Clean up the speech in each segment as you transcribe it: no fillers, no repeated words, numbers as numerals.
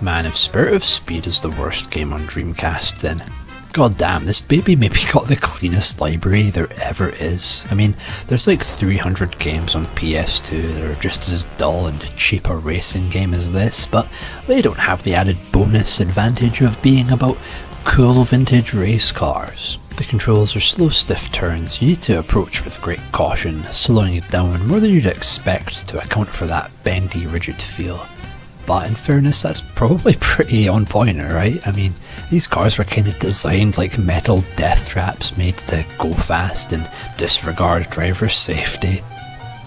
Man, if Spirit of Speed is the worst game on Dreamcast, then god damn, this baby maybe got the cleanest library there ever is. I mean, there's like 300 games on PS2 that are just as dull and cheap a racing game as this, but they don't have the added bonus advantage of being about cool vintage race cars. The controls are slow, stiff turns you need to approach with great caution, slowing it down more than you'd expect to account for that bendy, rigid feel. But in fairness, that's probably pretty on point, right? I mean, these cars were kind of designed like metal death traps made to go fast and disregard driver safety.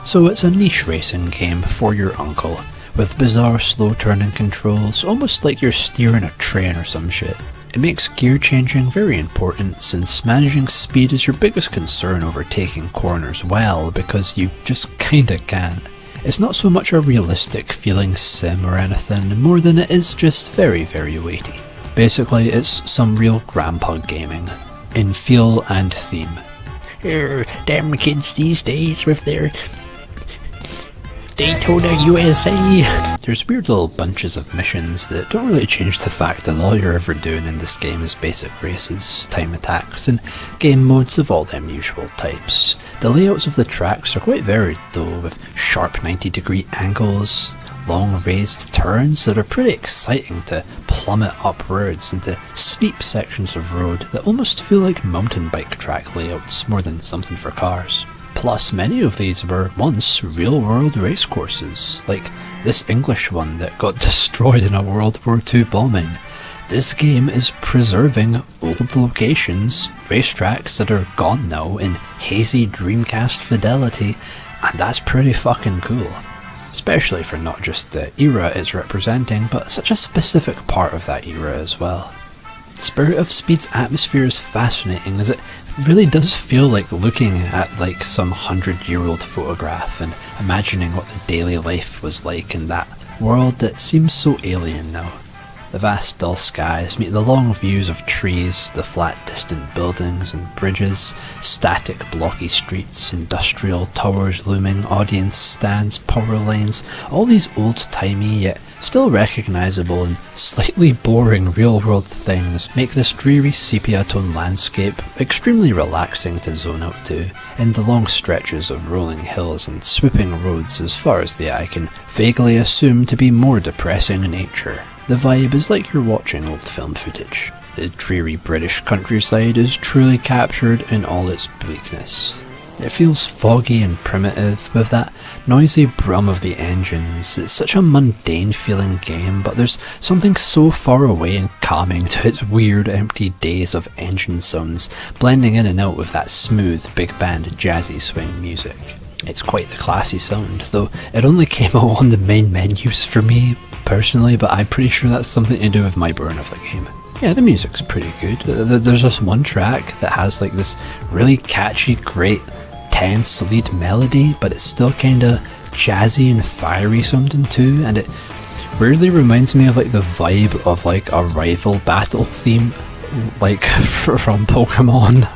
So it's a niche racing game for your uncle, with bizarre slow turning controls, almost like you're steering a train or some shit. It makes gear changing very important, since managing speed is your biggest concern over taking corners well, because you just kinda can. It's not so much a realistic feeling sim or anything, more than it is just very, very weighty. Basically, it's some real grandpa gaming, in feel and theme. Damn kids these days with their Daytona USA! There's weird little bunches of missions that don't really change the fact that all you're ever doing in this game is basic races, time attacks, and game modes of all them usual types. The layouts of the tracks are quite varied though, with sharp 90-degree angles, long raised turns that are pretty exciting to plummet upwards into steep sections of road that almost feel like mountain bike track layouts more than something for cars. Plus, many of these were once real-world race courses, like this English one that got destroyed in a World War II bombing. This game is preserving old locations, racetracks that are gone now in hazy Dreamcast fidelity, and that's pretty fucking cool. Especially for not just the era it's representing, but such a specific part of that era as well. Spirit of Speed's atmosphere is fascinating, as it really does feel like looking at like some 100-year-old photograph and imagining what the daily life was like in that world that seems so alien now. The vast dull skies meet the long views of trees, the flat distant buildings and bridges, static blocky streets, industrial towers looming, audience stands, power lines, all these old-timey yet still recognisable and slightly boring real-world things make this dreary sepia-tone landscape extremely relaxing to zone out to, in the long stretches of rolling hills and swooping roads as far as the eye can vaguely assume to be more depressing in nature. The vibe is like you're watching old film footage. The dreary British countryside is truly captured in all its bleakness. It feels foggy and primitive, with that noisy brum of the engines. It's such a mundane feeling game, but there's something so far away and calming to its weird empty days of engine sounds, blending in and out with that smooth, big band jazzy swing music. It's quite the classy sound, though it only came out on the main menus for me personally, but I'm pretty sure that's something to do with my burn of the game. Yeah, the music's pretty good. There's this one track that has like this really catchy, great, tense lead melody, but it's still kinda jazzy and fiery sounding too, and it weirdly reminds me of like the vibe of like a rival battle theme, like from Pokemon.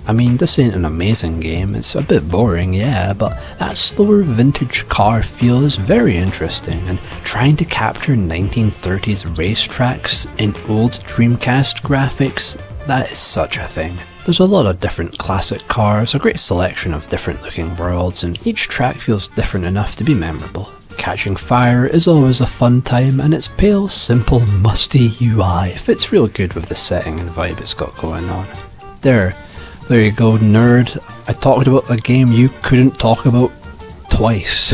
I mean, this ain't an amazing game, it's a bit boring, yeah, but that slower vintage car feel is very interesting, and trying to capture 1930s racetracks in old Dreamcast graphics, that is such a thing. There's a lot of different classic cars, a great selection of different looking worlds, and each track feels different enough to be memorable. Catching fire is always a fun time, and its pale, simple, musty UI fits real good with the setting and vibe it's got going on. There you go, nerd. I talked about a game you couldn't talk about twice.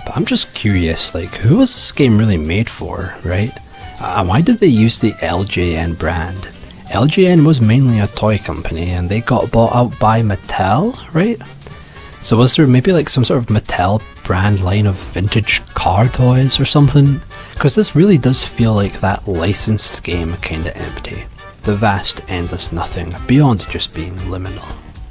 But I'm just curious, like, who was this game really made for, right? Why did they use the LJN brand? LJN was mainly a toy company and they got bought out by Mattel, right? So was there maybe like some sort of Mattel brand line of vintage car toys or something? Because this really does feel like that licensed game kinda empty. The vast, endless nothing beyond just being liminal.